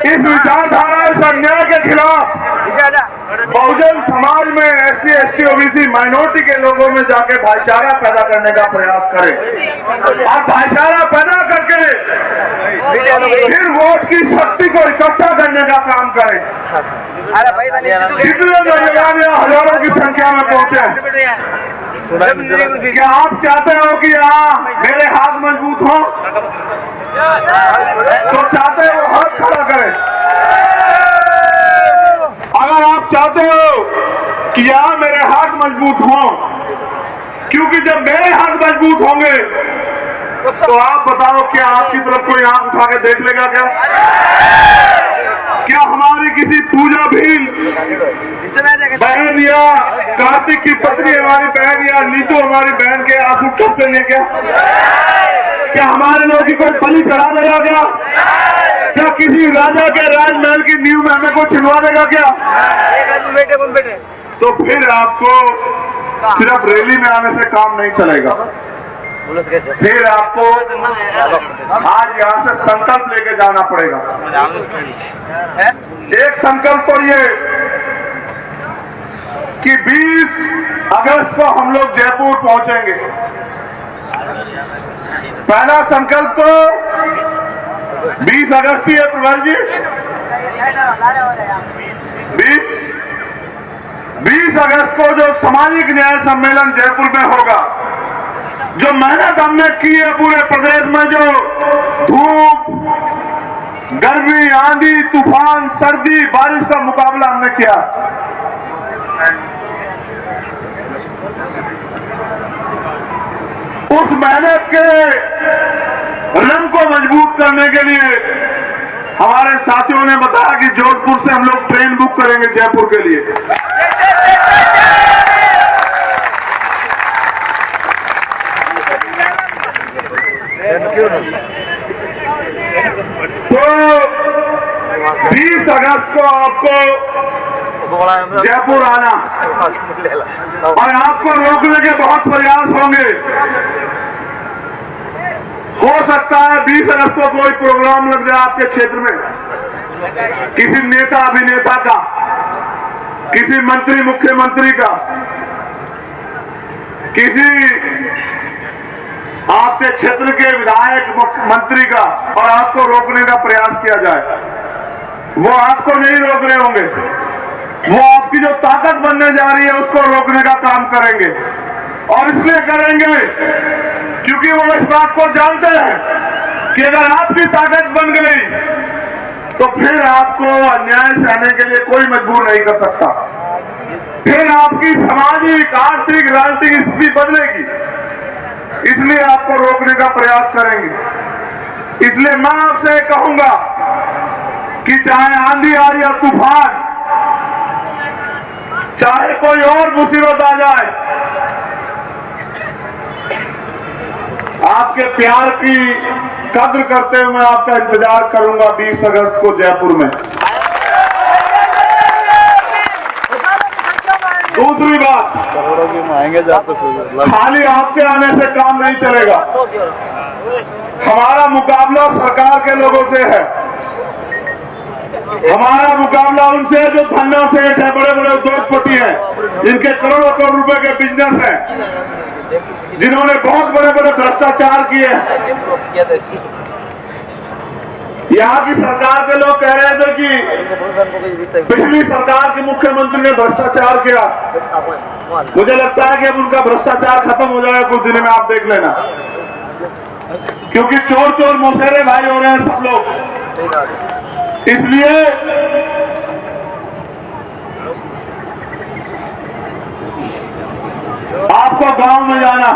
इस विचारधारा इस अन्याय के खिलाफ बहुजन समाज में SC, ST, OBC माइनॉरिटी के लोगों में जाके भाईचारा पैदा करने का प्रयास करें और भाईचारा पैदा करके फिर वोट की शक्ति को इकट्ठा करने का काम करें। कितने नौजवान हजारों की संख्या में पहुंचे। क्या आप चाहते हो कि यहाँ मेरे हाथ मजबूत हो? तो चाहते हो हाथ खड़ा करें। अगर आप चाहते हो कि यहाँ मेरे हाथ मजबूत हों, क्योंकि जब मेरे हाथ मजबूत होंगे तो आप बताओ क्या आपकी तरफ कोई आंख उठा के देख लेगा? क्या हमारी किसी पूजा भील बहन या कार्तिक की पत्नी हमारी बहन या नीतू हमारी बहन के आंसू टपके ले क्या हमारे लोगों की कोई बलि चढ़ा देगा क्या? क्या किसी राजा के राजमहल की नींव में हमें को छिलवा देगा क्या? तो फिर आपको सिर्फ रैली में आने से काम नहीं चलेगा। फिर आपको आज यहाँ से संकल्प लेके जाना पड़ेगा। एक संकल्प तो ये कि 20 अगस्त को हम लोग जयपुर पहुंचेंगे। पहला संकल्प तो 20 अगस्त ही है प्रभात जी। 20 अगस्त को जो सामाजिक न्याय सम्मेलन जयपुर में होगा, जो मेहनत हमने की है पूरे प्रदेश में, जो धूप, गर्मी, आंधी, तूफान, सर्दी, बारिश का मुकाबला हमने किया, उस मेहनत के रंग को मजबूत करने के लिए हमारे साथियों ने बताया कि जोधपुर से हम लोग ट्रेन बुक करेंगे जयपुर के लिए। तो 20 अगस्त को आपको जयपुर आना और आपको रोकने के बहुत प्रयास होंगे। हो सकता है 20 अगस्त को कोई प्रोग्राम लग जाए आपके क्षेत्र में, किसी नेता अभिनेता का, किसी मंत्री मुख्यमंत्री का, किसी आपके क्षेत्र के विधायक मंत्री का, और आपको रोकने का प्रयास किया जाए। वो आपको नहीं रोक रहे होंगे, वो आपकी जो ताकत बनने जा रही है उसको रोकने का काम करेंगे। और इसलिए करेंगे क्योंकि वो इस बात को जानते हैं कि अगर आपकी ताकत बन गई तो फिर आपको अन्याय सहने के लिए कोई मजबूर नहीं कर सकता। फिर आपकी सामाजिक, आर्थिक, राजनीतिक स्थिति बदलेगी। इसलिए आपको रोकने का प्रयास करेंगे। इसलिए मैं आपसे कहूंगा कि चाहे आंधी आ रही है, तूफान, चाहे कोई और मुसीबत आ जाए, आपके प्यार की कद्र करते हुए मैं आपका इंतजार करूंगा 20 अगस्त को जयपुर में। दूसरी बात, खाली आपके आने से काम नहीं चलेगा। हमारा मुकाबला सरकार के लोगों से है। हमारा मुकाबला उनसे है जो धन्ना सेठ है, बड़े बड़े उद्योगपति हैं, जिनके करोड़ों करोड़ रुपए के बिजनेस हैं, जिन्होंने बहुत बड़े बड़े भ्रष्टाचार किए हैं। यहाँ की सरकार के लोग कह रहे थे कि पिछली सरकार के मुख्यमंत्री ने भ्रष्टाचार किया। मुझे लगता है कि अब उनका भ्रष्टाचार खत्म हो जाएगा कुछ दिन में, आप देख लेना, क्योंकि चोर चोर मौसेरे भाई हो रहे हैं सब लोग। इसलिए आपको गांव में जाना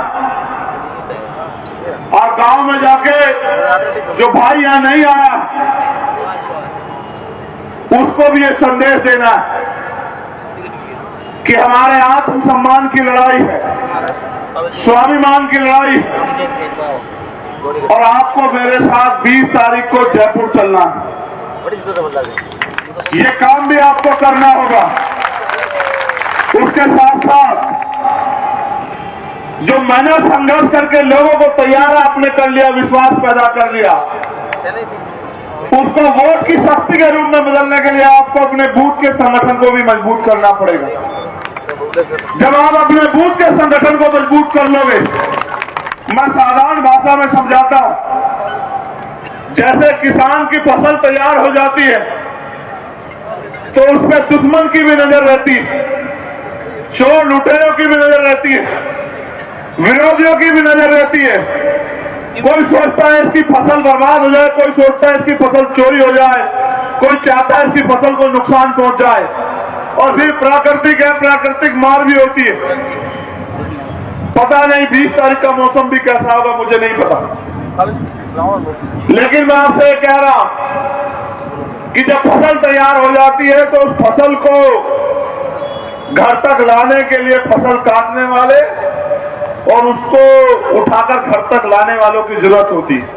और गांव में जाके जो भाई यहां नहीं आया उसको भी ये संदेश देना है कि हमारे आत्मसम्मान की लड़ाई है, स्वाभिमान की लड़ाई है, और आपको मेरे साथ 20 तारीख को जयपुर चलना है। ये काम भी आपको करना होगा। उसके साथ साथ जो मैंने संघर्ष करके लोगों को तैयार आपने कर लिया, विश्वास पैदा कर लिया, उसको वोट की शक्ति के रूप में बदलने के लिए आपको अपने बूथ के संगठन को भी मजबूत करना पड़ेगा। जब आप अपने बूथ के संगठन को मजबूत कर लोगे, मैं साधारण भाषा में समझाता हूं, जैसे किसान की फसल तैयार हो जाती है तो उस पर दुश्मन की भी नजर रहती है, चोर लुटेरों की भी नजर रहती है, विरोधियों की भी नजर रहती है। कोई सोचता है इसकी फसल बर्बाद हो जाए, कोई सोचता है इसकी फसल चोरी हो जाए, कोई चाहता है इसकी फसल को नुकसान पहुंच जाए। और फिर प्राकृतिक मार भी होती है। पता नहीं 20 तारीख का मौसम भी कैसा होगा, मुझे नहीं पता, लेकिन मैं आपसे कह रहा हूं कि जब फसल तैयार हो जाती है तो उस फसल को घर तक लाने के लिए फसल काटने वाले और उसको उठाकर घर तक लाने वालों की जरूरत होती है।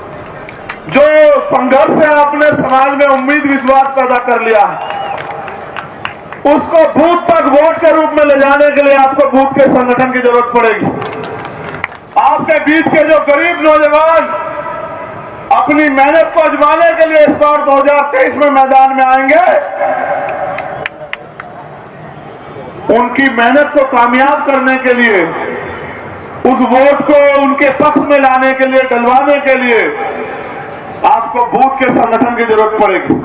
जो संघर्ष से आपने समाज में उम्मीद विश्वास पैदा कर लिया है, उसको बूथ तक वोट के रूप में ले जाने के लिए आपको बूथ के संगठन की जरूरत पड़ेगी। आपके बीच के जो गरीब नौजवान अपनी मेहनत को आजमाने के लिए इस बार 2023 में मैदान में आएंगे, उनकी मेहनत को कामयाब करने के लिए, उस वोट को उनके पक्ष में लाने के लिए, डलवाने के लिए आपको बूथ के संगठन की जरूरत पड़ेगी।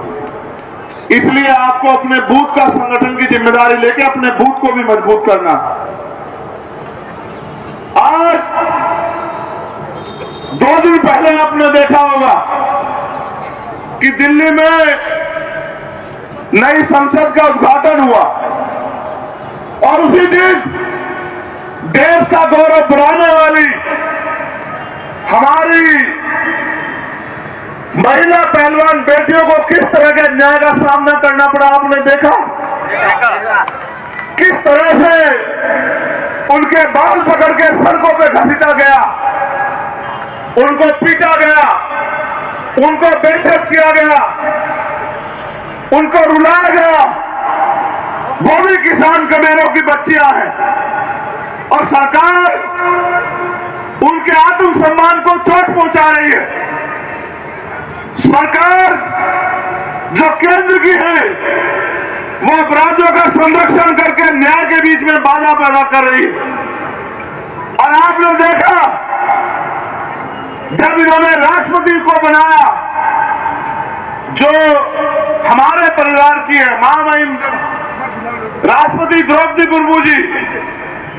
इसलिए आपको अपने बूथ का संगठन की जिम्मेदारी लेके अपने बूथ को भी मजबूत करना। आज 2 दिन पहले आपने देखा होगा कि दिल्ली में नई संसद का उद्घाटन हुआ और उसी दिन देश का गौरव बढ़ाने वाली हमारी महिला पहलवान बेटियों को किस तरह के न्याय का सामना करना पड़ा, आपने देखा? किस तरह से उनके बाल पकड़ के सड़कों पे घसीटा गया, उनको पीटा गया, उनको बेइज्जत किया गया, उनको रुलाया गया। वो भी किसान कमेरों की बच्चियां हैं और सरकार उनके आत्मसम्मान को चोट पहुंचा रही है। सरकार जो केंद्र की है वो अपराधियों का संरक्षण करके न्याय के बीच में बाधा पैदा कर रही है। और आपने देखा जब इन्होंने राष्ट्रपति को बनाया, जो हमारे परिवार की है, महामहिम राष्ट्रपति द्रौपदी मुर्मू जी,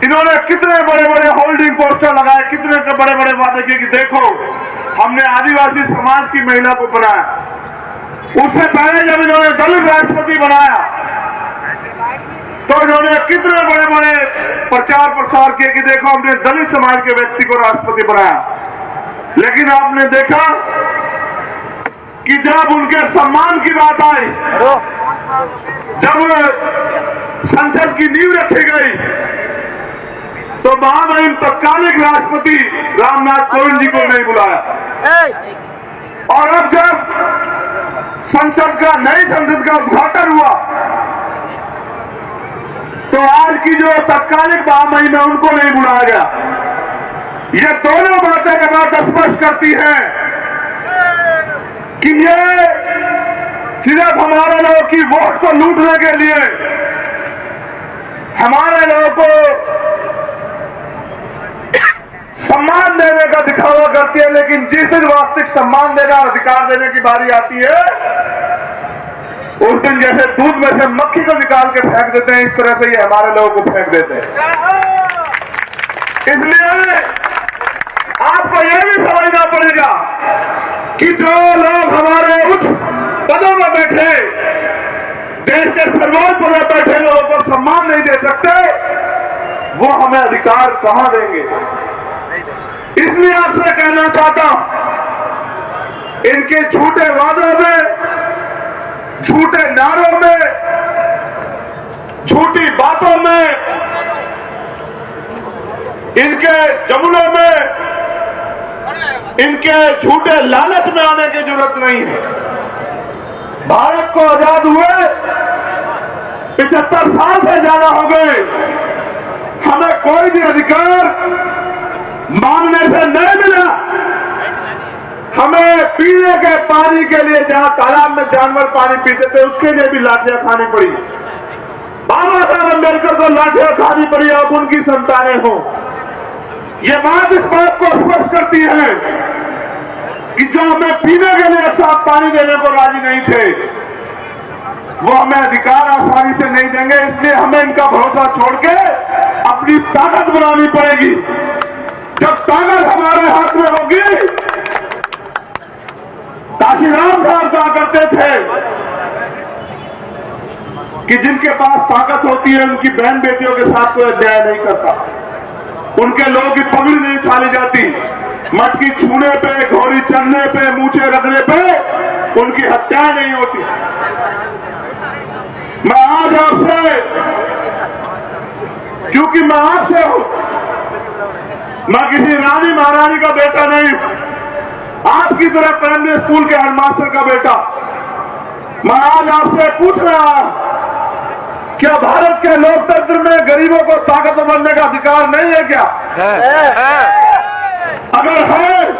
इन्होंने कितने बड़े बड़े होल्डिंग पोस्टर लगाए, कितने बड़े बड़े वादे किए कि देखो हमने आदिवासी समाज की महिला को बनाया। उससे पहले जब इन्होंने दलित राष्ट्रपति बनाया तो इन्होंने कितने बड़े बड़े प्रचार प्रसार किए कि देखो हमने दलित समाज के व्यक्ति को राष्ट्रपति बनाया। लेकिन आपने देखा कि जब उनके सम्मान की बात आई, जब संसद की नींव रखी गई, तो महामहिम तत्कालिक राष्ट्रपति रामनाथ कोविंद जी को नहीं बुलाया। और अब जब नई संसद का उद्घाटन हुआ तो आज की जो तत्कालिक महामहिम है उनको नहीं बुलाया गया। ये दोनों बातें के बाद स्पष्ट करती हैं कि ये सिर्फ हमारे लोगों की वोट को लूटने के लिए, हमारे लोगों को सम्मान देने का दिखावा करती है, लेकिन जिस दिन वास्तविक सम्मान देना और अधिकार देने की बारी आती है, उस दिन जैसे दूध में से मक्खी को निकाल के फेंक देते हैं, इस तरह से ये हमारे लोगों को फेंक देते हैं। इसलिए आपको यह भी समझना पड़ेगा कि जो लोग हमारे उच्च पदों में बैठे, देश के सर्वोच्च पद पर बैठे लोगों को सम्मान नहीं दे सकते, वो हमें अधिकार कहां देंगे। इसलिए आपसे कहना चाहता हूं, इनके झूठे वादों में, झूठे नारों में, झूठी बातों में, इनके जुमलों में, इनके झूठे लालच में आने की जरूरत नहीं है। भारत को आजाद हुए 75 साल से ज्यादा हो गए, हमें कोई भी अधिकार मांगने से नहीं मिला। हमें पीने के पानी के लिए जहां तालाब में जानवर पानी पीते थे उसके लिए भी लाठियां खानी पड़ी। बाबा साहब अम्बेडकर को लाठियां खानी पड़ी, अब उनकी संतानें हो। ये बात इस बात को स्पष्ट करती है कि जो हमें पीने के लिए साफ पानी देने को राजी नहीं थे, वो हमें अधिकार आसानी से नहीं देंगे। इसलिए हमें इनका भरोसा छोड़ के अपनी ताकत बनानी पड़ेगी। जब ताकत हमारे हाथ में होगी, काशीराम साहब कहा करते थे कि जिनके पास ताकत होती है उनकी बहन बेटियों के साथ कोई अन्याय नहीं करता, उनके लोगों की पगड़ी नहीं छाली जाती, मटकी छूने पे, घोड़ी चढ़ने पे, मूछे रखने पे उनकी हत्या नहीं होती। मैं आज आपसे, क्योंकि मैं आपसे हूं, मैं किसी रानी महारानी का बेटा नहीं हूं, आपकी तरह प्राइमरी स्कूल के हेडमास्टर का बेटा। मैं आज आपसे पूछ रहा हूं, क्या भारत के लोकतंत्र में गरीबों को ताकतवर बनने का अधिकार नहीं है क्या? अगर है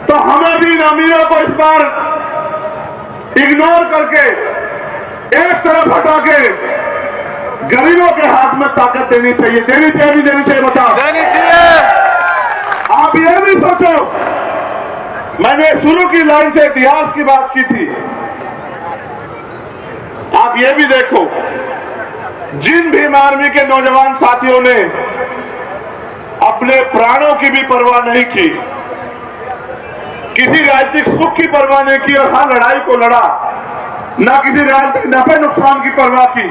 तो हमें भी अमीरों को इस बार इग्नोर करके एक तरफ हटा के गरीबों के हाथ में ताकत देनी चाहिए। देनी चाहिए नहीं देनी चाहिए? बताओ। देनी चाहिए। आप ये भी सोचो, मैंने शुरू की लाइन से इतिहास की बात की थी, आप ये भी देखो, जिन भीम आर्मी के नौजवान साथियों ने अपने प्राणों की भी परवाह नहीं की, किसी राजनीतिक सुख की परवाह नहीं की और हर लड़ाई को लड़ा, ना किसी राजनीतिक नफे नुकसान की परवाह की,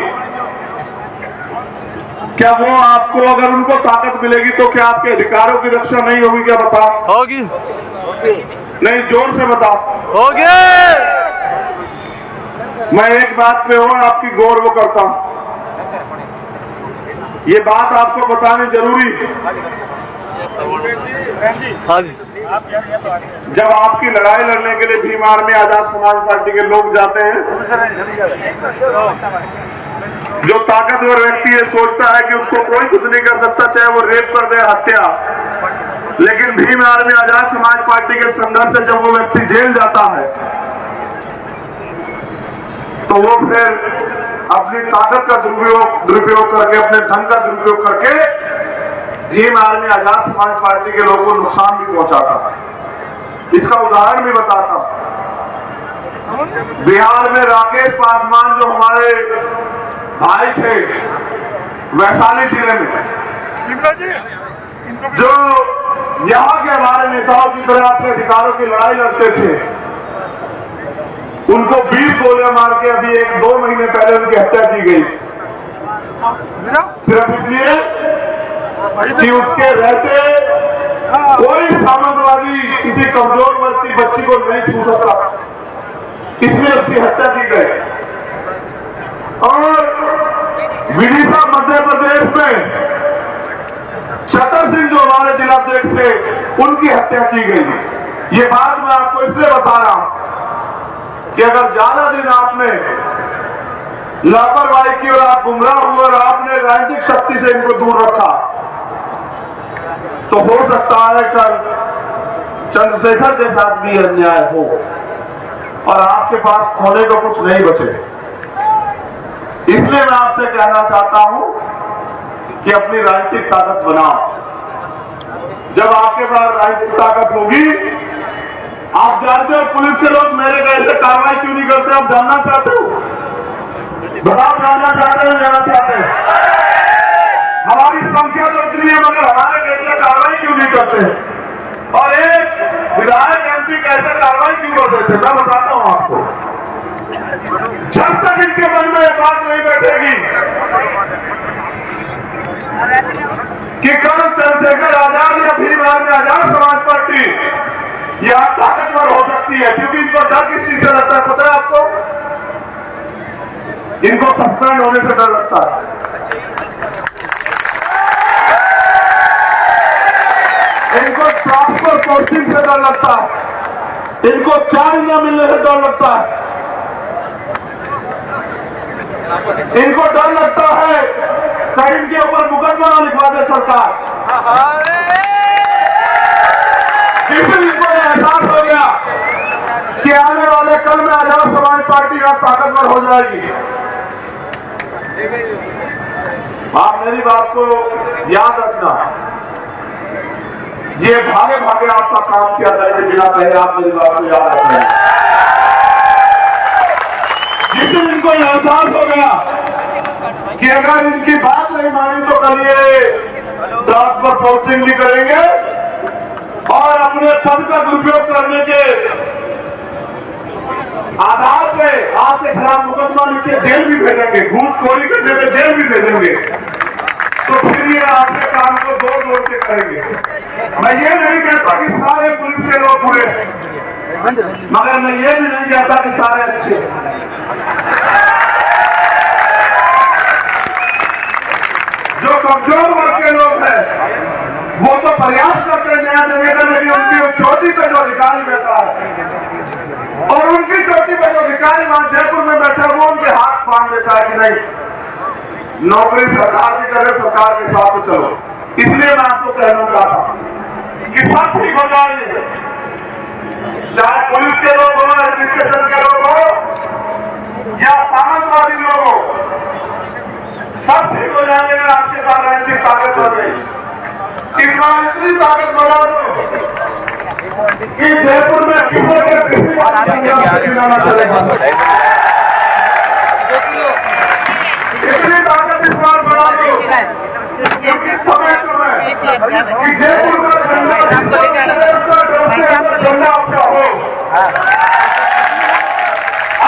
क्या वो आपको, अगर उनको ताकत मिलेगी तो क्या आपके अधिकारों की रक्षा नहीं होगी? क्या बताओ? होगी। नहीं, जोर से बताओ। होगी। मैं एक बात पे और आपकी गौरव करता हूं, ये बात आपको बतानी जरूरी है। हाँ जी। जब आपकी लड़ाई लड़ने के लिए भीम आर्मी आजाद समाज पार्टी के लोग जाते हैं, जो ताकतवर व्यक्ति ये सोचता है कि उसको कोई कुछ नहीं कर सकता, चाहे वो रेप कर दे, हत्या, लेकिन भीम आर्मी आजाद समाज पार्टी के संघर्ष से जब वो व्यक्ति जेल जाता है तो वो फिर अपनी ताकत का दुरुपयोग करके, अपने धन का दुरुपयोग करके भीम आर्मी आजाद समाज पार्टी के लोगों को नुकसान भी पहुंचाता है। इसका उदाहरण भी बताता हूं। बिहार में राकेश पासवान जो हमारे भाई थे, वैशाली जिले में, जो यहाँ के हमारे नेताओं की तरह अपने अधिकारों की लड़ाई लड़ते थे, उनको 20 गोलियां मार के अभी 1-2 महीने पहले उनकी हत्या की गई, सिर्फ इसलिए कि उसके रहते कोई सामंतवादी किसी कमजोर वर्ग की बच्ची को नहीं छू सकता, इसलिए उसकी हत्या की गई। और विदिशा मध्य प्रदेश में छतर सिंह जो हमारे जिलाध्यक्ष थे, उनकी हत्या की गई। ये बात मैं आपको इसलिए बता रहा हूं कि अगर ज्यादा दिन आपने लापरवाही की और आप गुमराह हुए और आपने राजनीतिक शक्ति से इनको दूर रखा, तो हो सकता है कल चंद्रशेखर के साथ भी अन्याय हो और आपके पास खोने को कुछ नहीं बचे। इसलिए मैं आपसे कहना चाहता हूं कि अपनी राजनीतिक ताकत बनाओ। जब आपके पास राजनीतिक ताकत होगी, आप जानते हो पुलिस के लोग मेरे घर से कार्रवाई क्यों नहीं करते? आप जानना चाहते हो? बताओ, जानना चाहते हो? जानना चाहते हैं? हमारी संख्या तो इतनी है, मगर हमारे घर से कार्रवाई क्यों नहीं करते? और एक विधायक एमपी कैसे कार्रवाई क्यों कर देते? मैं बताता हूं आपको। जब तक इनके मन में एक बात नहीं बैठेगी कि कल चंद्रशेखर आजाद या भीम आर्मी आजाद समाज पार्टी यह ताकतवर हो सकती है, क्योंकि इनको डर किस चीज से लगता है पता है आपको? इनको सस्पेंड होने से डर लगता है। इनको ट्रांसफर पोस्टिंग से डर लगता है, इनको चार्ज न मिलने से डर लगता है, इनको डर लगता है कहीं इनके ऊपर मुकदमा न लिखवा दे सरकार। इनको एहसास पार्टी का ताकतवर हो जाएगी। आप मेरी बात को याद रखना, ये भागे भागे आपका काम किया जाएगा बिना कहे। आप मेरी बात को याद रखना। जिस दिन इनको एहसास हो गया कि अगर इनकी बात नहीं मानी तो कल ये ट्रांसफर पोस्टिंग भी करेंगे और अपने पद का दुरुपयोग करने के आधार पे आपके खिलाफ मुकदमा लिख के जेल भी भेजेंगे, घूसखोरी करने में जेल भी भेजेंगे। तो फिर ये आपके काम को जोड़ के करेंगे। मैं ये नहीं कहता कि सारे पुलिस के लोग बुरे हैं, मगर मैं ये भी नहीं कहता कि सारे अच्छे हैं। जो कमजोर वर्ग के लोग हैं वो तो प्रयास करते हैं न्याय देने का, लेकिन उनकी चोटी पे जो अधिकारी बैठा है और उनकी चोटी पे जो अधिकारी वहां जयपुर में बैठा है वो उनके हाथ बांध देता है कि नहीं, नौकरी सरकार की करे, सरकार के साथ चलो। इसलिए मैं आपको कहना चाहता हूं कि सब ठीक हो जाएंगे, चाहे पुलिस के लोग हो, एडमिनिस्ट्रेशन के लोग हो या सामंतवादी लोग हो, सब ठीक हो जाएंगे अगर आपके पास राजनीतिक ताकत हो गई। इस बार इतनी ताकत बढ़ा दो कि जयपुर में किसी के किसी चलेगा। इतनी ताकत इस बार बढ़ा दो क्योंकि समय कि जयपुर में झंडा आपका हो।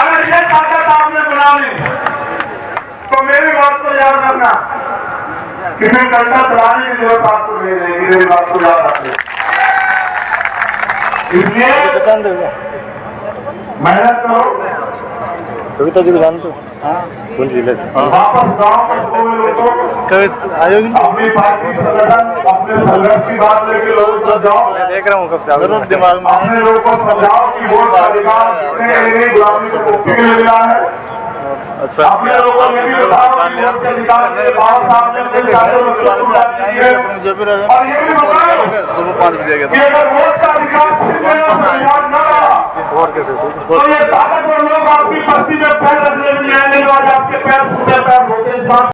अगर ये ताकत आपने बना ली तो मेरी बात को याद रखना कि फिर डंडा चलाने की जरूरत आपको नहीं रहेगी। मेरी बात को याद रखना। इसलिए मेहनत करो। कविता की दुकान तो कौन सी वापस गाँव में लोगों अपनी पार्टी संगठन अपने संघर्ष की बात लेके लोगों को जाओ। देख रहा हूँ कब से दिमाग में। अपने लोगों को समझाओ कि वोट का अधिकार गुलामी को मुक्ति के लिए मिला है। अच्छा, अपने लोगों को भी बताओ कि वोट के अधिकार के बाद आपने और ये भी बताओ कि अगर वोट का अधिकार न रहा और कैसे तो ये ताकतवर लोग आपकी पत्ती में पैर रखने में आएंगे, आज आपके पैर छूटे पैर होते हैं।